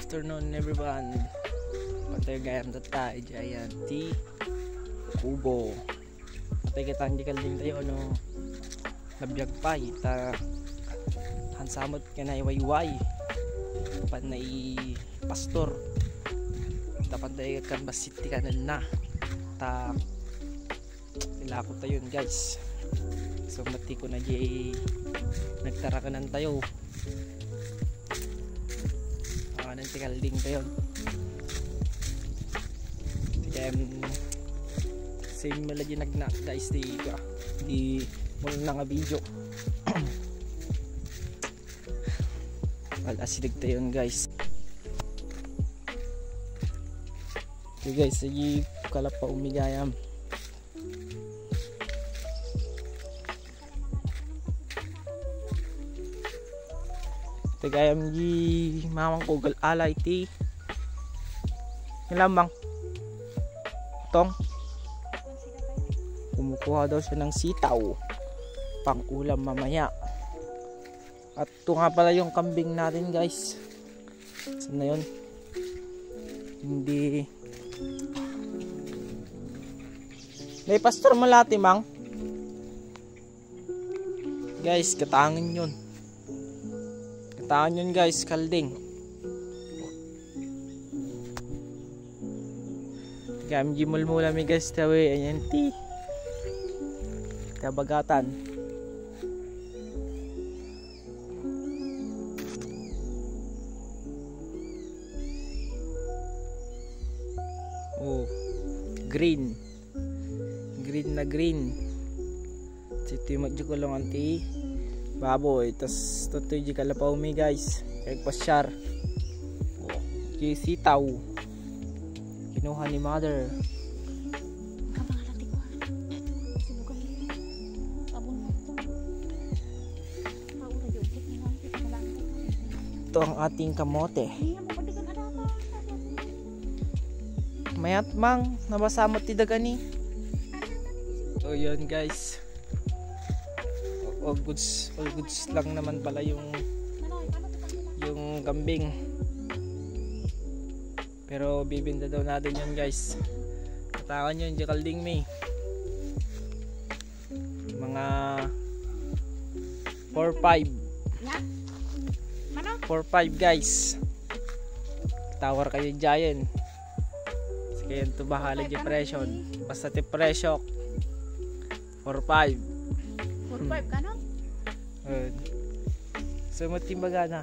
afternoon everyone. Pantay gayam tayo Giant T Kubo. Pantay kita hindi kaling tayo ano nabiyag pa ita hansamot ka na iwayway panay pastor ita pantay kan basiti kanan na ta ilako tayo guys. So mati ko na di nagtara ka nan tayo nanti kalding tayo kaya same mo lagi nagnak guys di muna nga video alasidig tayo guys. Okay guys, lagi kalap pa umigayam gayam di mamang kogal alay ti nilamang tong kumukuha daw siya ng sitaw pang ulam mamaya. At ito nga pala yung kambing natin guys. Saan na yun? Hindi may pastor malati mang guys, katangin yun guys, kalding. Gam jimul-mula mi guys tawe ayan ti. Kabagatan. Oh, green. Green na green. Siti magjukulong anti. Baboy, tas tutoy di kalapaw mi guys kay pasyar di sitaw kinuha ni mother ito ang ating kamote mayat mang nabasamot ti dagani. So yun guys, all goods lang naman pala yung kambing, pero bibinda daw natin yun guys. Katakan yun di kalding may mga 4-5 guys. Tower kayo Giant kaya ito bahala di presyon basta ti presyo 4-5 ka no? So matimbaga na